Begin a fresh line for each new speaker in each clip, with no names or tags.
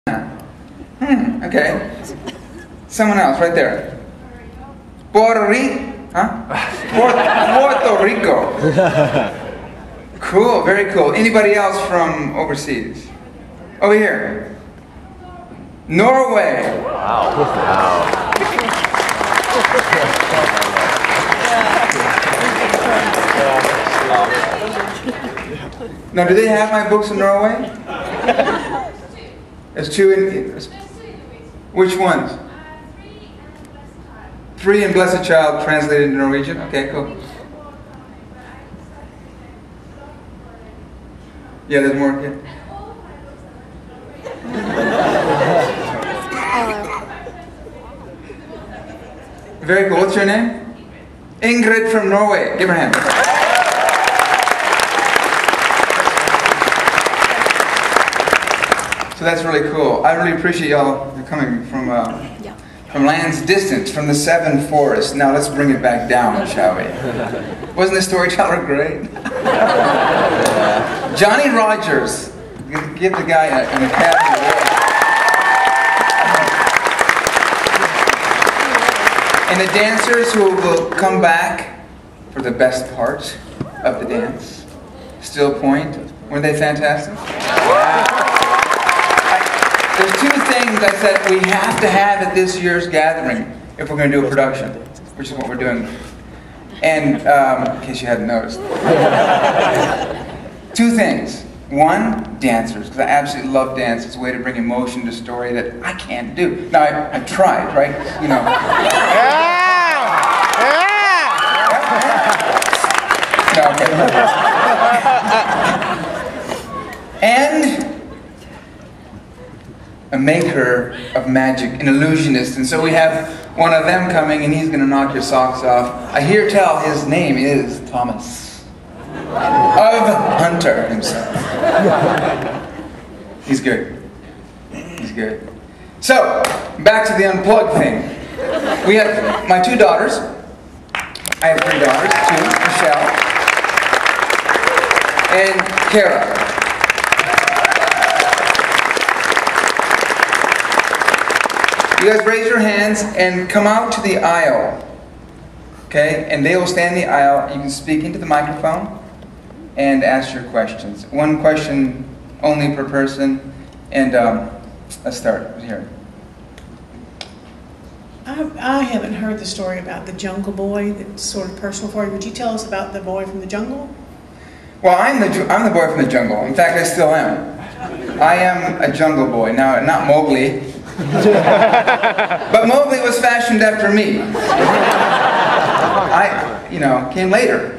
Okay. Someone else, right there. Puerto Rico? Huh? Puerto Rico. Cool, very cool. Anybody else from overseas? Over here. Norway.
Wow. Wow.
Now, do they have my books in Norway? There's two in... Which ones? Free and Blessed Child translated into Norwegian? Okay, cool. Yeah, there's more. Yeah. Very cool. What's your name? Ingrid from Norway. Give her a hand. So that's really cool. I really appreciate y'all coming from lands distant, from the seven forests. Now let's bring it back down, shall we? Wasn't the storyteller great? Johnny Rogers. Give the guy an Academy Award. And the dancers who will come back for the best part of the dance. Still Point. Weren't they fantastic? There's two things I said we have to have at this year's gathering if we're going to do a production, which is what we're doing. And, in case you hadn't noticed. Two things. One, dancers, because I absolutely love dance. It's a way to bring emotion to story that I can't do. Now, I tried, right? You know. No, okay. And a maker of magic, an illusionist. And so we have one of them coming, and he's going to knock your socks off. I hear tell his name is Thomas. Of Hunter himself. He's good. He's good. So, back to the Unplugged thing. We have my two daughters. I have three daughters, two, Michelle and Kara. You guys raise your hands and come out to the aisle. Okay? And they will stand in the aisle. You can speak into the microphone and ask your questions. One question only per person. And let's start here.
I haven't heard the story about the Jungle Boy. That's sort of personal for you. Would you tell us about the boy from the jungle?
Well, I'm the boy from the jungle. In fact, I still am. I am a jungle boy. Now, not Mowgli. But Mowgli was fashioned after me. I, came later.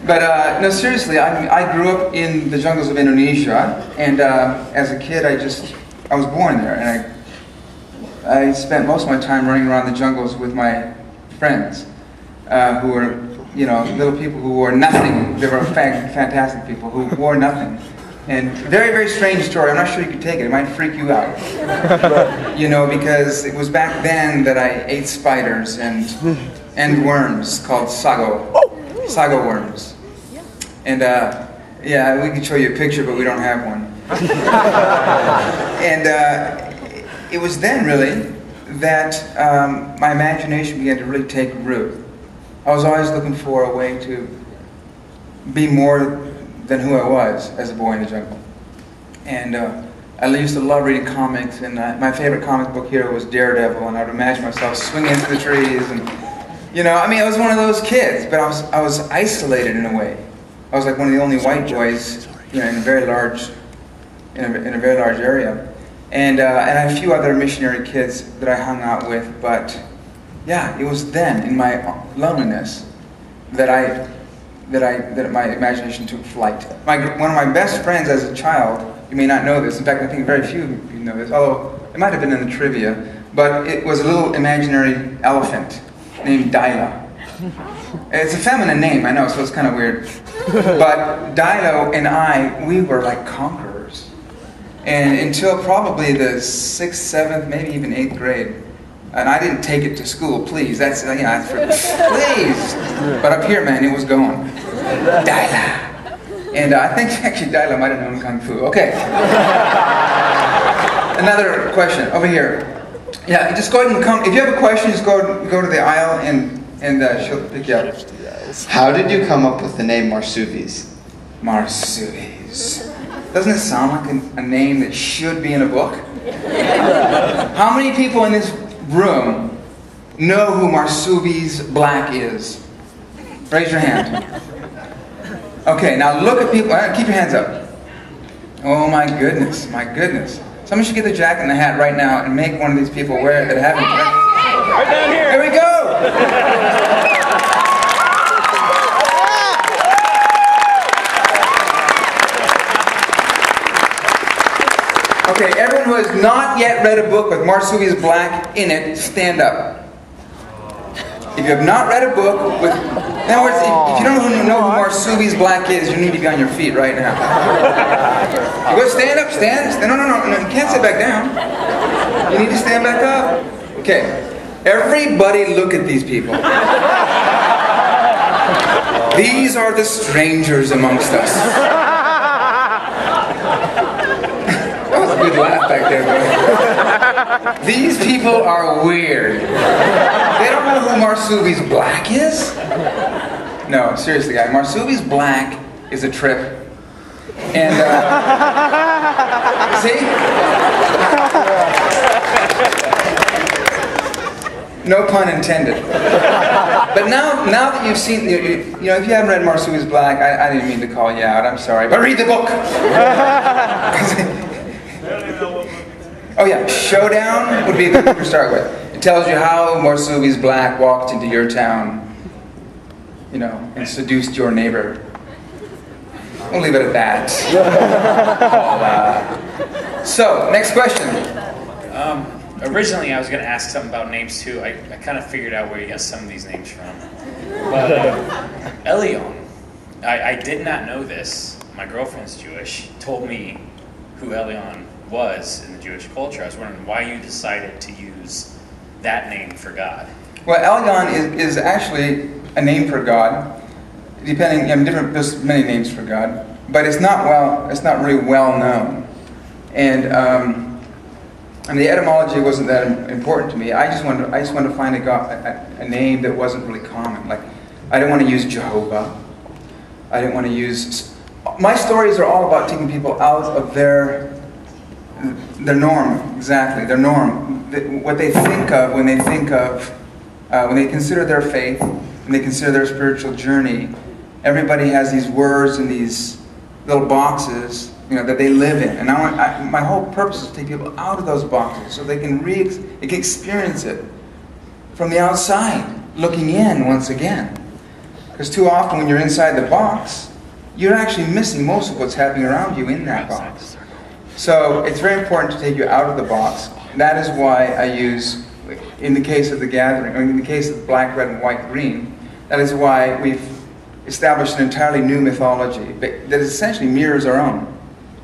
But no, seriously, I grew up in the jungles of Indonesia, and as a kid, I was born there, and I spent most of my time running around the jungles with my friends, who were, little people who wore nothing. They were fantastic people who wore nothing. And very, very strange story. I'm not sure you could take it. It might freak you out. Because it was back then that I ate spiders and worms called sago worms. And yeah, we can show you a picture, but we don't have one. And it was then really that my imagination began to really take root. I was always looking for a way to be more than who I was as a boy in the jungle. And I used to love reading comics, and my favorite comic book hero was Daredevil, and I would imagine myself swinging into the trees, and I was one of those kids, but I was isolated in a way. I was like one of the only white boys, in a very large area, and I had a few other missionary kids that I hung out with. But yeah, it was then in my loneliness that my imagination took flight. One of my best friends as a child, you may not know this. In fact, I think very few of you know this, although it might have been in the trivia. But it was a little imaginary elephant named Dila. It's a feminine name, I know, so it's kind of weird. But Dilo and we were like conquerors. And until probably the 6th, 7th, maybe even 8th grade. And I didn't take it to school, please. That's, please. But up here, man, it was going. Dila. And I think actually Dila might have known Kung Fu. Okay. Another question over here. Yeah, just go ahead and come. If you have a question, just go to the aisle and she'll pick you up.
How did you come up with the name Marsuvies?
Marsuvies. Doesn't it sound like a name that should be in a book? How many people in this room know who Marsuvies Black is? Raise your hand. Okay, now look at people. Keep your hands up. Oh my goodness, my goodness. Somebody should get the jacket and the hat right now and make one of these people wear it that haven't.
Right down here.
Here we go. Okay, everyone who has not yet read a book with Marsuvies Black in it, stand up. If you have not read a book with... In other words, if you don't know who Marsuvies Black is, you need to be on your feet right now. You go stand up, stand. No, you can't sit back down. You need to stand back up. Okay, everybody look at these people. These are the strangers amongst us. Good laugh back there, buddy. These people are weird. They don't know who Marsuvies Black is? No, seriously, guys. Marsuvies Black is a trip. And, see? No pun intended. But now that you've seen, you know, if you haven't read Marsuvies Black, I didn't mean to call you out, I'm sorry. But read the book! Oh yeah, Showdown would be a good book to start with. It tells you how Marsuvies Black walked into your town, you know, and seduced your neighbor. We'll leave it at that. So, next question.
Originally, I was going to ask something about names too. I kind of figured out where you got some of these names from. But Elion, I did not know this. My girlfriend's Jewish. Told me who Elion was in the Jewish culture. I was wondering why you decided to use that name for God.
Well, Elion is actually a name for God. Depending, there's many names for God, but it's not really well known. And the etymology wasn't that important to me. I just wanted to find a name that wasn't really common. Like, I didn't want to use Jehovah. I didn't want to use. My stories are all about taking people out of their norm, exactly, their norm. What they think of when they consider their faith, when they consider their spiritual journey. Everybody has these words and these little boxes, you know, that they live in. And my whole purpose is to take people out of those boxes so they can experience it from the outside, looking in once again. Because too often when you're inside the box, you're actually missing most of what's happening around you in that box. So it's very important to take you out of the box. That is why I use, in the case of the gathering, or in the case of the black, red, and white, green, that is why we've established an entirely new mythology that essentially mirrors our own.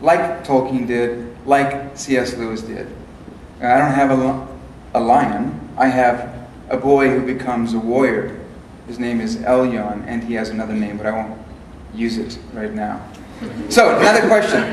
Like Tolkien did, like C.S. Lewis did. I don't have a lion. I have a boy who becomes a warrior. His name is Elion, and he has another name, but I won't use it right now. So, another question.